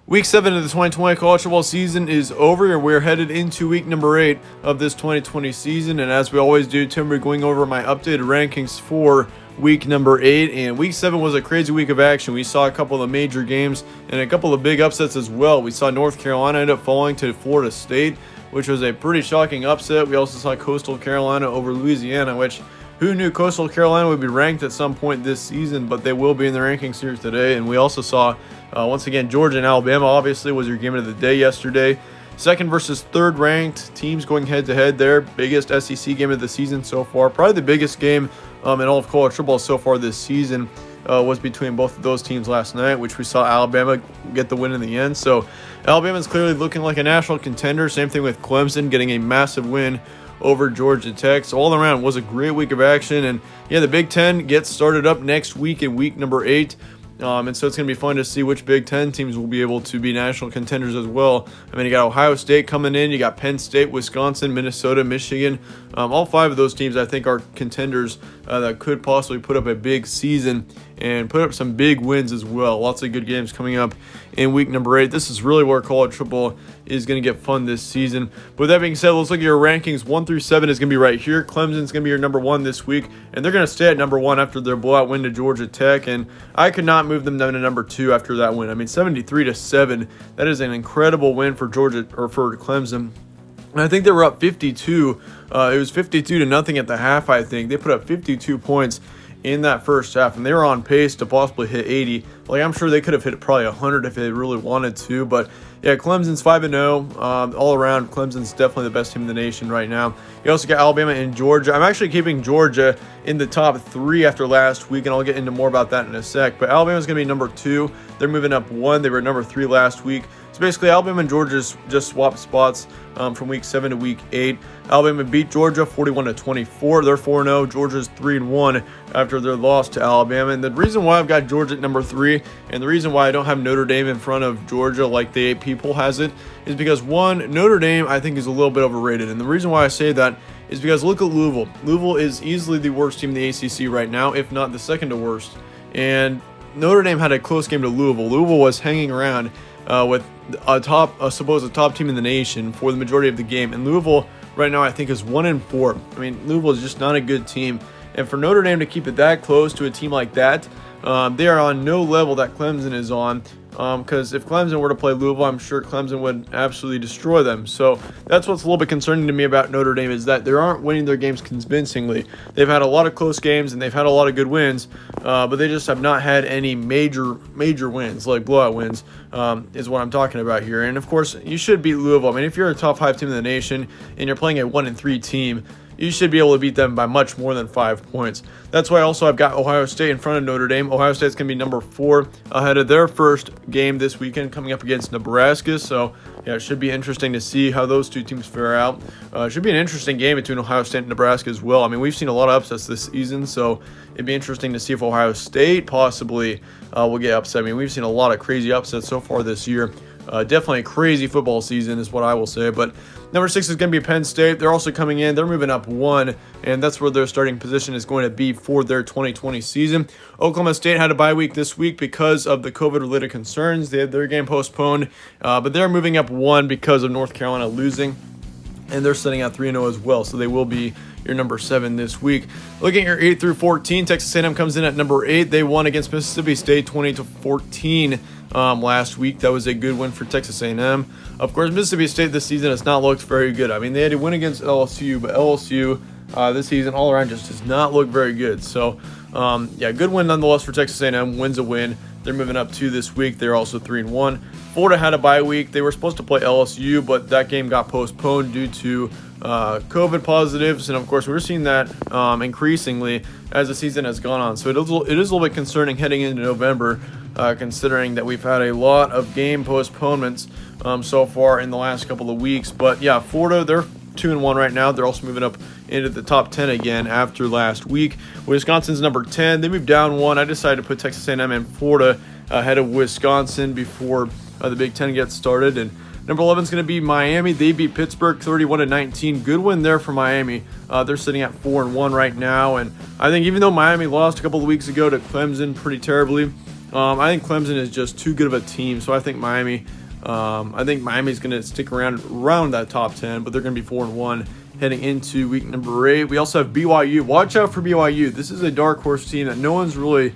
Week 7 of the 2020 college football season is over, and we're headed into week number 8 of this 2020 season. And as we always do, Tim, we're going over my updated rankings for week number 8. And week 7 was a crazy week of action. We saw a couple of major games and a couple of big upsets as well. We saw North Carolina end up falling to Florida State, which was a pretty shocking upset. We also saw Coastal Carolina over Louisiana, which who knew Coastal Carolina would be ranked at some point this season, but they will be in the rankings here today. And we also saw, once again, Georgia and Alabama obviously was your game of the day yesterday. Second versus third ranked teams going head-to-head there. Biggest SEC game of the season so far. Probably the biggest game in all of college football so far this season was between both of those teams last night, which we saw Alabama get the win in the end. So Alabama's clearly looking like a national contender. Same thing with Clemson getting a massive win over Georgia Tech. So all around was a great week of action. And yeah, the Big Ten gets started up next week in week number 8. And so it's going to be fun to see which Big Ten teams will be able to be national contenders as well. I mean, you got Ohio State coming in, you got Penn State, Wisconsin, Minnesota, Michigan. All 5 of those teams I think are contenders that could possibly put up a big season and put up some big wins as well. Lots of good games coming up in week number 8. This is really where college football is going to get fun this season. But with that being said, let's look at your rankings. 1 through 7 is going to be right here. Clemson's going to be your number 1 this week, and they're going to stay at number 1 after their blowout win to Georgia Tech. And I could not move them down to number 2 after that win. I mean, 73-7. That is an incredible win for Georgia or for Clemson. And I think they were up 52. It was 52-0 at the half, I think. They put up 52 points in that first half, and they were on pace to possibly hit 80. Like, I'm sure they could have hit probably 100 if they really wanted to. But yeah, Clemson's 5-0. All around, Clemson's definitely the best team in the nation right now. You also got Alabama and Georgia. I'm actually keeping Georgia in the top 3 after last week, and I'll get into more about that in a sec. But Alabama's going to be number 2. They're moving up 1. They were number 3 last week. So basically, Alabama and Georgia just swapped spots from week 7 to week 8. Alabama beat Georgia 41-24. They're 4-0. Georgia's 3-1 after their loss to Alabama. And the reason why I've got Georgia at number 3, and the reason why I don't have Notre Dame in front of Georgia like the 8 people has it, is because, one, Notre Dame I think is a little bit overrated. And the reason why I say that is because look at Louisville. Louisville is easily the worst team in the ACC right now, if not the second to worst. And Notre Dame had a close game to Louisville. Louisville was hanging around with a supposed top team in the nation for the majority of the game. And Louisville right now I think is 1-4. I mean, Louisville is just not a good team. And for Notre Dame to keep it that close to a team like that, they are on no level that Clemson is on. Because if Clemson were to play Louisville, I'm sure Clemson would absolutely destroy them. So that's what's a little bit concerning to me about Notre Dame, is that they aren't winning their games convincingly. They've had a lot of close games and they've had a lot of good wins, but they just have not had any major wins, like blowout wins, is what I'm talking about here. And of course, you should beat Louisville. I mean, if you're a top 5 team in the nation and you're playing a 1-3 team, you should be able to beat them by much more than 5 points. That's why also I've got Ohio State in front of Notre Dame. Ohio State's going to be number 4 ahead of their first game this weekend coming up against Nebraska. So, yeah, it should be interesting to see how those two teams fare out. It should be an interesting game between Ohio State and Nebraska as well. I mean, we've seen a lot of upsets this season, so it'd be interesting to see if Ohio State possibly will get upset. I mean, we've seen a lot of crazy upsets so far this year. Definitely a crazy football season is what I will say. But number 6 is going to be Penn State. They're also coming in. They're moving up 1, and that's where their starting position is going to be for their 2020 season. Oklahoma State had a bye week this week because of the COVID-related concerns. They had their game postponed, but they're moving up 1 because of North Carolina losing, and they're sitting at 3-0 as well, so they will be your number 7 this week. Looking at your 8 through 14, Texas A&M comes in at number 8. They won against Mississippi State 20-14 last week. That was a good win for Texas A&M. Of course, Mississippi State this season has not looked very good. I mean, they had to win against LSU, but LSU this season all around just does not look very good. So, yeah, good win nonetheless for Texas A&M. Win's a win. They're moving up 2 this week. They're also 3-1. Florida had a bye week. They were supposed to play LSU, but that game got postponed due to COVID positives, and of course we're seeing that increasingly as the season has gone on. So it is a little bit concerning heading into November, considering that we've had a lot of game postponements so far in the last couple of weeks. But yeah, Florida, they're 2-1 right now. They're also moving up into the top 10 again after last week. Wisconsin's number 10. They moved down 1. I decided to put Texas A&M and Florida ahead of Wisconsin before the Big Ten gets started. And number 11 is going to be Miami. They beat Pittsburgh 31-19. Good win there for Miami. They're sitting at 4-1 right now. And I think even though Miami lost a couple of weeks ago to Clemson pretty terribly, I think Clemson is just too good of a team, so I think Miami's going to stick around that top 10, but they're going to be 4-1 heading into week number 8. We also have BYU. Watch out for BYU. This is a dark horse team that no one's really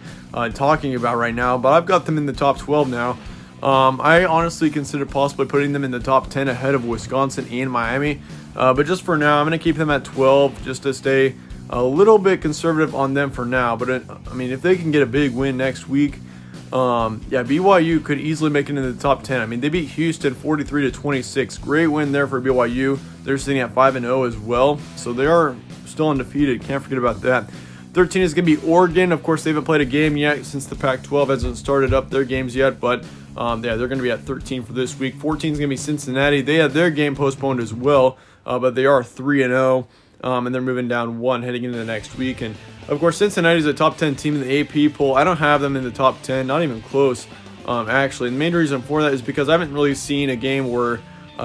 talking about right now, but I've got them in the top 12 now. I honestly consider possibly putting them in the top 10 ahead of Wisconsin and Miami, but just for now, I'm going to keep them at 12 just to stay a little bit conservative on them for now. But if they can get a big win next week, BYU could easily make it into the top 10. They beat Houston 43-26. Great win there for BYU. They're sitting at 5-0 as well, so they are still undefeated. Can't forget about that. 13 is going to be Oregon. Of course, they haven't played a game yet since the Pac-12 hasn't started up their games yet, but they're going to be at 13 for this week. 14 is going to be Cincinnati. They had their game postponed as well, but they are 3-0, and they're moving down 1 heading into the next week. And of course, Cincinnati is a top 10 team in the AP poll. I don't have them in the top 10, not even close, actually. And the main reason for that is because I haven't really seen a game where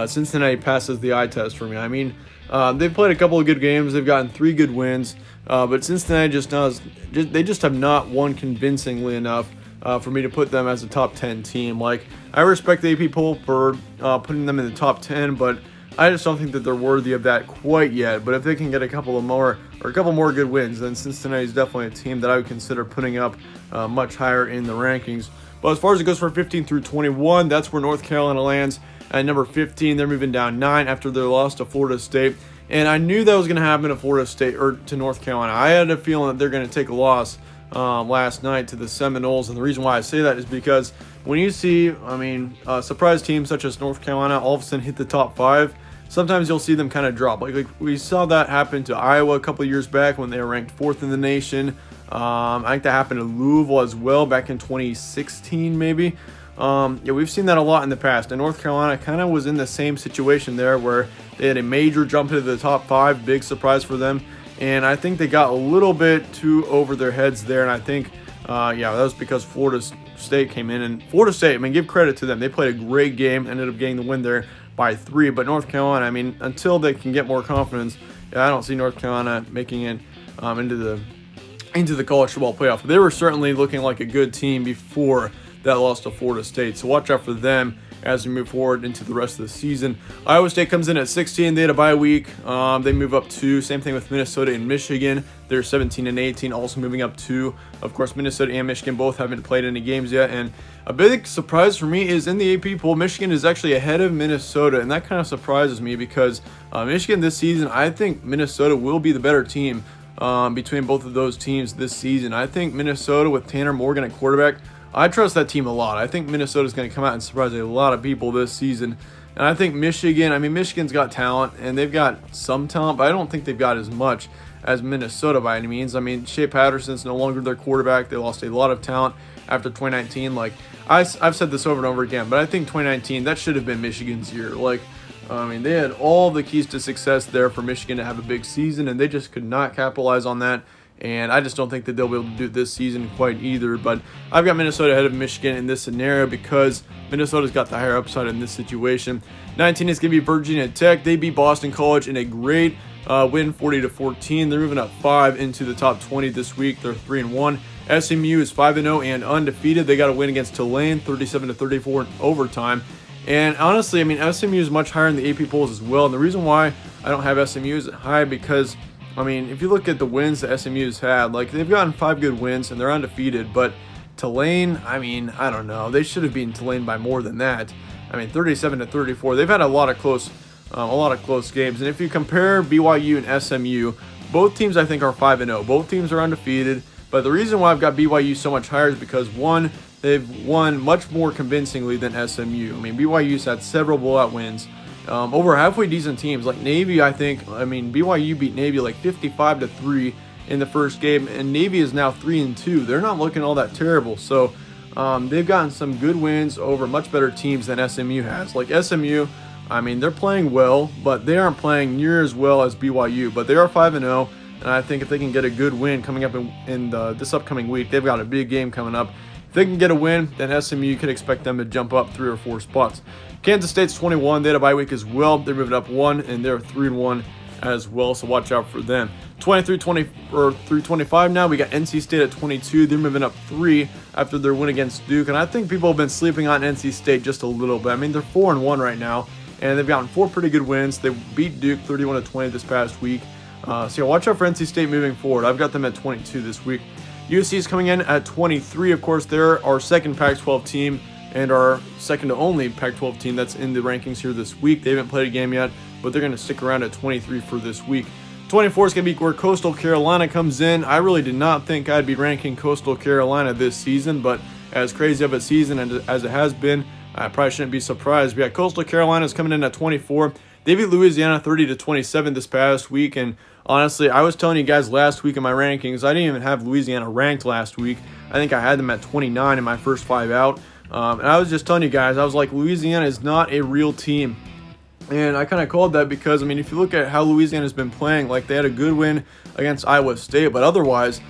Cincinnati passes the eye test for me. They've played a couple of good games. They've gotten 3 good wins, but Cincinnati they just have not won convincingly enough for me to put them as a top 10 team. Like, I respect the AP poll for putting them in the top 10, but I just don't think that they're worthy of that quite yet. But if they can get a couple more good wins, then Cincinnati is definitely a team that I would consider putting up much higher in the rankings. But as far as it goes for 15 through 21, that's where North Carolina lands at number 15. They're moving down 9 after their loss to Florida State. And I knew that was going to happen to Florida State or to North Carolina. I had a feeling that they're going to take a loss last night to the Seminoles. And the reason why I say that is because when you see, surprise teams such as North Carolina all of a sudden hit the top 5, sometimes you'll see them kind of drop. Like we saw that happen to Iowa a couple of years back when they were ranked 4th in the nation. I think that happened to Louisville as well back in 2016 maybe. We've seen that a lot in the past, and North Carolina kind of was in the same situation there where they had a major jump into the top 5, big surprise for them, and I think they got a little bit too over their heads there, and I think, that was because Florida State came in, and Florida State, give credit to them. They played a great game, ended up getting the win there by 3, but North Carolina, until they can get more confidence, I don't see North Carolina making it into the college football playoff. They were certainly looking like a good team before that loss to Florida State, so watch out for them as we move forward into the rest of the season. Iowa State comes in at 16. They had a bye week. They move up 2. Same thing with Minnesota and Michigan. They're 17 and 18, also moving up 2. Of course, Minnesota and Michigan both haven't played any games yet. And a big surprise for me is in the AP poll, Michigan is actually ahead of Minnesota, and that kind of surprises me because Michigan this season, I think Minnesota will be the better team between both of those teams this season. I think Minnesota with Tanner Morgan at quarterback, I trust that team a lot. I think Minnesota's going to come out and surprise a lot of people this season. And I think Michigan, Michigan's got talent, and they've got some talent, but I don't think they've got as much as Minnesota by any means. Shea Patterson's no longer their quarterback. They lost a lot of talent after 2019. I've said this over and over again, but I think 2019, that should have been Michigan's year. They had all the keys to success there for Michigan to have a big season, and they just could not capitalize on that. And I just don't think that they'll be able to do it this season quite either. But I've got Minnesota ahead of Michigan in this scenario because Minnesota's got the higher upside in this situation. 19 is going to be Virginia Tech. They beat Boston College in a great win, 40-14. They're moving up 5 into the top 20 this week. They're 3-1. SMU is 5-0 and undefeated. They got a win against Tulane, 37-34 in overtime. And honestly, SMU is much higher in the AP polls as well. And the reason why I don't have SMU as high because if you look at the wins that SMU's had, they've gotten 5 good wins and they're undefeated, but Tulane, I don't know. They should have beaten Tulane by more than that. 37-34. They've had a lot of close games. And if you compare BYU and SMU, both teams I think are 5-0. Both teams are undefeated, but the reason why I've got BYU so much higher is because one, they've won much more convincingly than SMU. BYU's had several blowout wins. Over halfway decent teams like Navy, BYU beat Navy 55-3 in the first game, and Navy is now 3-2. They're not looking all that terrible. So they've gotten some good wins over much better teams than SMU has. SMU, they're playing well, but they aren't playing near as well as BYU. But they are 5-0, and I think if they can get a good win coming up in this upcoming week, they've got a big game coming up. If they can get a win, then SMU could expect them to jump up 3 or 4 spots. Kansas State's 21. They had a bye week as well. They're moving up 1, and they're 3-1 as well, so watch out for them. 23-20 or through 25 now, we got NC State at 22. They're moving up 3 after their win against Duke, and I think people have been sleeping on NC State just a little bit. I mean, they're 4-1 right now, and they've gotten 4 pretty good wins. They beat Duke 31-20 this past week. So yeah, watch out for NC State moving forward. I've got them at 22 this week. USC is coming in at 23. Of course, they're our second Pac-12 team and our second to only Pac-12 team that's in the rankings here this week. They haven't played a game yet, but they're going to stick around at 23 for this week. 24 is going to be where Coastal Carolina comes in. I really did not think I'd be ranking Coastal Carolina this season, but as crazy of a season as it has been, I probably shouldn't be surprised. But yeah, Coastal Carolina is coming in at 24. They beat Louisiana 30-27 this past week, and honestly, I was telling you guys last week in my rankings, I didn't even have Louisiana ranked last week. I think I had them at 29 in my first 5 out. And I was just telling you guys, I was like, Louisiana is not a real team. And I kind of called that because, I mean, if you look at how Louisiana's been playing, like they had a good win against Iowa State, but otherwise,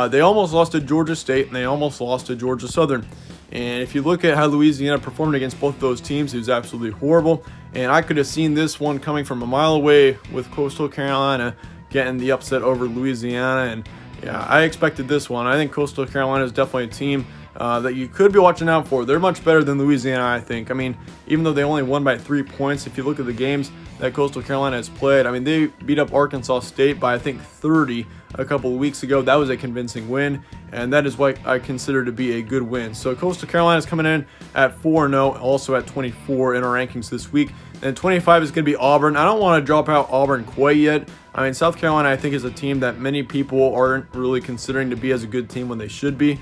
they almost lost to Georgia State and they almost lost to Georgia Southern. And if you look at how Louisiana performed against both those teams, it was absolutely horrible. And I could have seen this one coming from a mile away with Coastal Carolina getting the upset over Louisiana. And yeah, I expected this one. I think Coastal Carolina is definitely a team that you could be watching out for. They're much better than Louisiana, I think. I mean, even though they only won by 3 points, if you look at the games that Coastal Carolina has played, I mean, they beat up Arkansas State by, I think, 30 a couple of weeks ago. That was a convincing win, and that is what I consider to be a good win. So Coastal Carolina is coming in at 4-0, also at 24 in our rankings this week. And 25 is going to be Auburn. I don't want to drop out Auburn quite yet. I mean, South Carolina, I think, is a team that many people aren't really considering to be as a good team when they should be.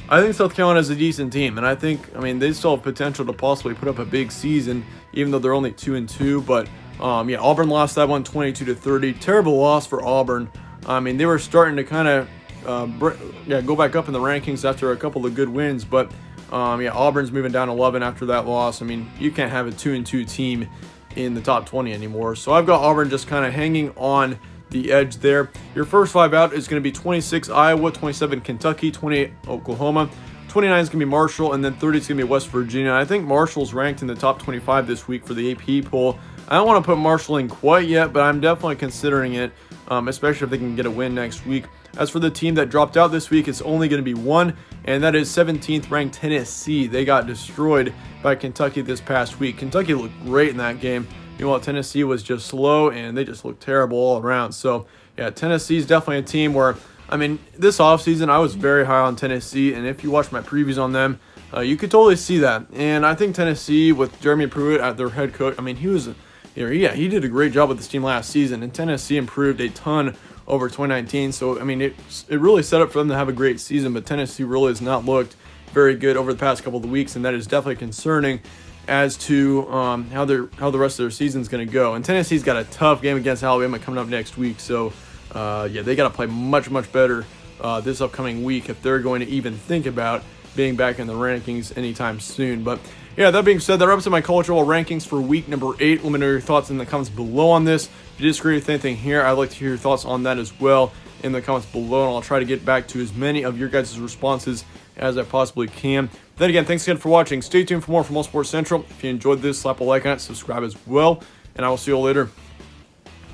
I think South Carolina is a decent team, and I think, I mean, they still have potential to possibly put up a big season, even though they're only 2-2. But yeah, Auburn lost that one 22-30. Terrible loss for Auburn. I mean, they were starting to kind of go back up in the rankings after a couple of good wins, but yeah, Auburn's moving down 11 after that loss. I mean, you can't have a 2-2 team in the top 20 anymore. So I've got Auburn just kind of hanging on the edge there. Your first 5 out is going to be 26 Iowa, 27 Kentucky, 28 Oklahoma, 29 is going to be Marshall, and then 30 is going to be West Virginia. I think Marshall's ranked in the top 25 this week for the AP poll. I don't want to put Marshall in quite yet, but I'm definitely considering it, especially if they can get a win next week. As for the team that dropped out this week, it's only going to be one, and that is 17th ranked Tennessee. They got destroyed by Kentucky this past week. Kentucky looked great in that game. You know what, Tennessee was just slow, and they just looked terrible all around. So, yeah, Tennessee's definitely a team where, I mean, this offseason I was very high on Tennessee, and if you watch my previews on them, you could totally see that. And I think Tennessee, with Jeremy Pruitt at their head coach, I mean, he did a great job with this team last season, and Tennessee improved a ton over 2019. So, I mean, it really set up for them to have a great season, but Tennessee really has not looked very good over the past couple of weeks, and that is definitely concerning as to how the rest of their season is going to go. And Tennessee's got a tough game against Alabama coming up next week, so yeah, they got to play much better this upcoming week if they're going to even think about being back in the rankings anytime soon. But yeah, that being said, that wraps up my cultural rankings for week number 8. Let me know your thoughts in the comments below on this. If you disagree with anything here, I'd like to hear your thoughts on that as well in the comments below, and I'll try to get back to as many of your guys' responses as I possibly can. Then again, thanks again for watching. Stay tuned for more from All Sports Central. If you enjoyed this, slap a like on it, subscribe as well, and I will see you all later.